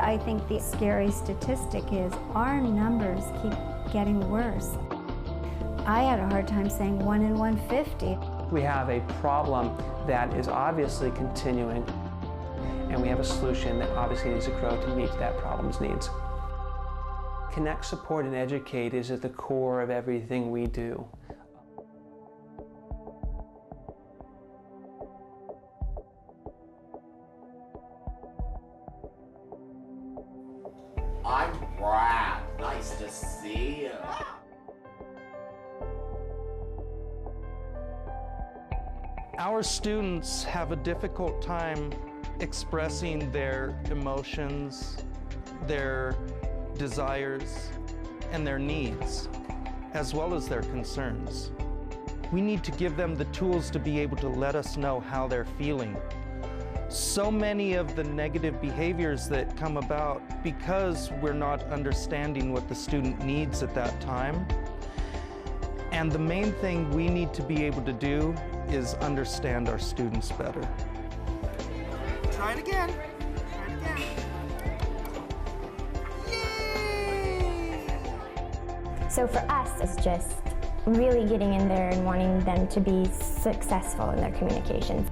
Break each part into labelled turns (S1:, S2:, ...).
S1: I think the scary statistic is our numbers keep getting worse. I had a hard time saying 1 in 150.
S2: We have a problem that is obviously continuing, and we have a solution that obviously needs to grow to meet that problem's needs. Connect, support, and educate is at the core of everything we do.
S3: I'm Brad. Nice to see you.
S4: Our students have a difficult time expressing their emotions, their desires, and their needs, as well as their concerns. We need to give them the tools to be able to let us know how they're feeling. So many of the negative behaviors that come about because we're not understanding what the student needs at that time. And the main thing we need to be able to do is understand our students better.
S5: Try it again. Try it again. Yay!
S6: So for us, it's just really getting in there and wanting them to be successful in their communications.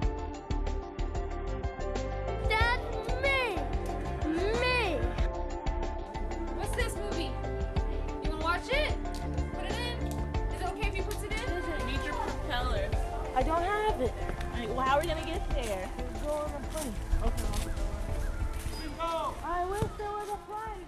S7: I don't have it. Well, how are we gonna get there? Go on the plane. Okay. I wish there was a plane.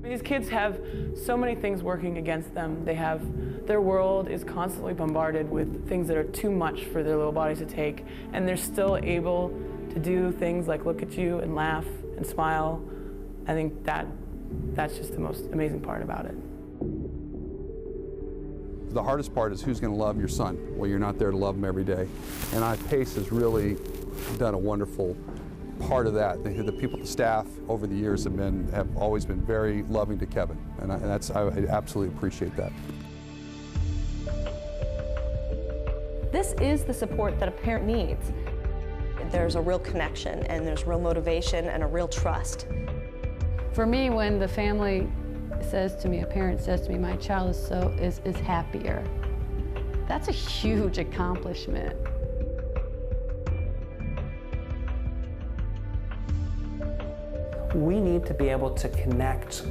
S8: These kids have so many things working against them. Their world is constantly bombarded with things that are too much for their little bodies to take, and they're still able to do things like look at you and laugh and smile. I think that's just the most amazing part about it.
S9: The hardest part is who's going to love your son. Well, you're not there to love him every day. And PACE has really done a wonderful part of that. The people, the staff over the years have always been very loving to Kevin, and I absolutely appreciate that.
S10: This is the support that a parent needs. There's a real connection, and there's real motivation and a real trust.
S11: For me, when the family says to me, a parent says to me, my child is happier, that's a huge accomplishment.
S2: We need to be able to connect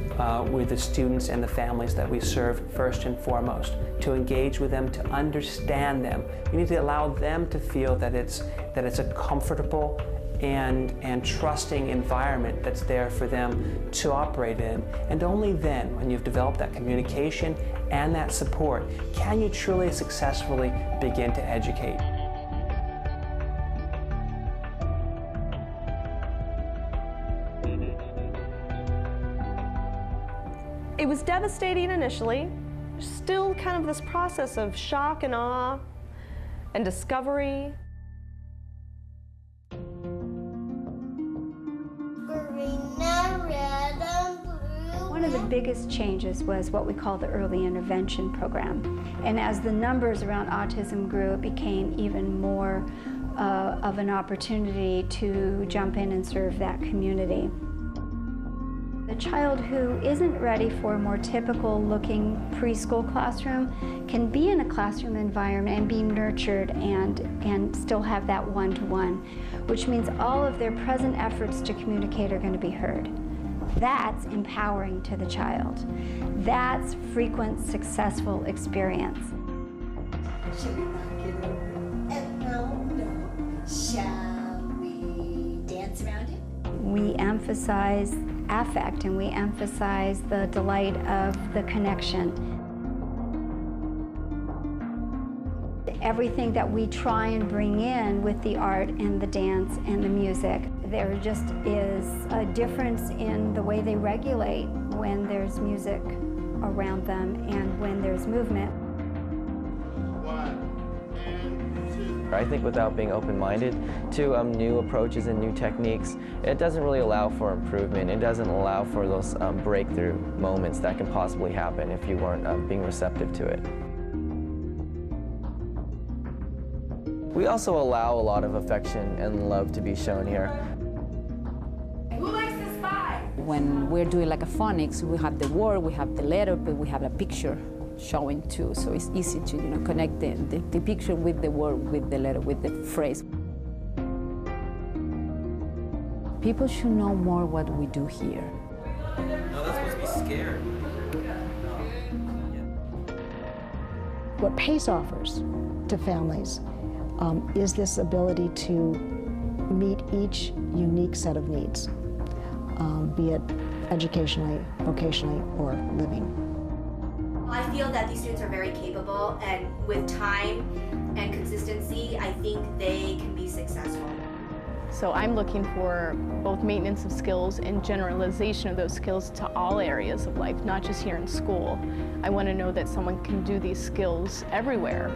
S2: with the students and the families that we serve first and foremost, to engage with them, to understand them. We need to allow them to feel that it's a comfortable and trusting environment that's there for them to operate in. And only then, when you've developed that communication and that support, can you truly successfully begin to educate.
S10: It was devastating initially, still kind of this process of shock and awe and discovery.
S1: One of the biggest changes was what we call the early intervention program. And as the numbers around autism grew, it became even more of an opportunity to jump in and serve that community. The child who isn't ready for a more typical looking preschool classroom can be in a classroom environment and be nurtured and still have that one-to-one, which means all of their present efforts to communicate are going to be heard. That's empowering to the child. That's frequent, successful experience.
S12: Should we knock it over? No. Shall we dance around it?
S1: We emphasize affect and we emphasize the delight of the connection. Everything that we try and bring in with the art and the dance and the music, there just is a difference in the way they regulate when there's music around them and when there's movement.
S13: I think without being open-minded to new approaches and new techniques, it doesn't really allow for improvement. It doesn't allow for those breakthrough moments that can possibly happen if you weren't being receptive to it. We also allow a lot of affection and love to be shown here.
S7: Who likes the spy?
S14: When we're doing like a phonics, we have the word, we have the letter, but we have a picture showing too, so it's easy to connect the picture with the word, with the letter, with the phrase. People should know more what we do here.
S15: No, that's supposed to be scared.
S16: What PACE offers to families is this ability to meet each unique set of needs, be it educationally, vocationally, or living.
S17: I feel that these students are very capable, and with time and consistency, I think they can be successful.
S18: So I'm looking for both maintenance of skills and generalization of those skills to all areas of life, not just here in school. I want to know that someone can do these skills everywhere.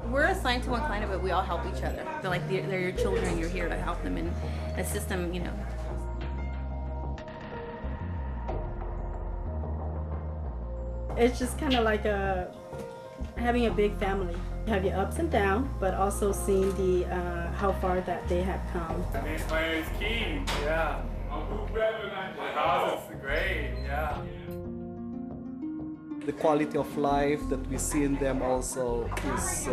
S19: We're assigned to one client, but we all help each other. They're like, they're your children, you're here to help them and assist them, you know.
S20: It's just kind of like having a big family. You have your ups and downs, but also seeing the how far that they have come.
S21: My name is Keith, yeah. The house is great, yeah.
S22: The quality of life that we see in them also is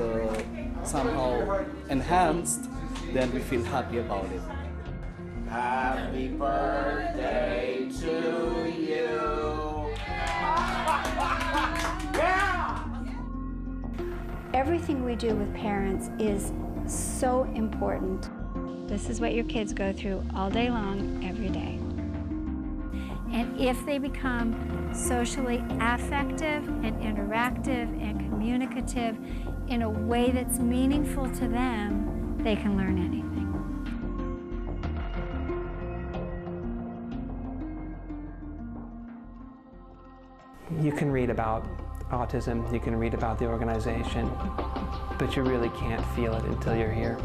S22: somehow enhanced, then we feel happy about it.
S3: Happy birthday to you. Yeah!
S1: Everything we do with parents is so important. This is what your kids go through all day long, every day. And if they become socially affective and interactive and communicative in a way that's meaningful to them, they can learn anything.
S2: You can read about autism, you can read about the organization, but you really can't feel it until you're here.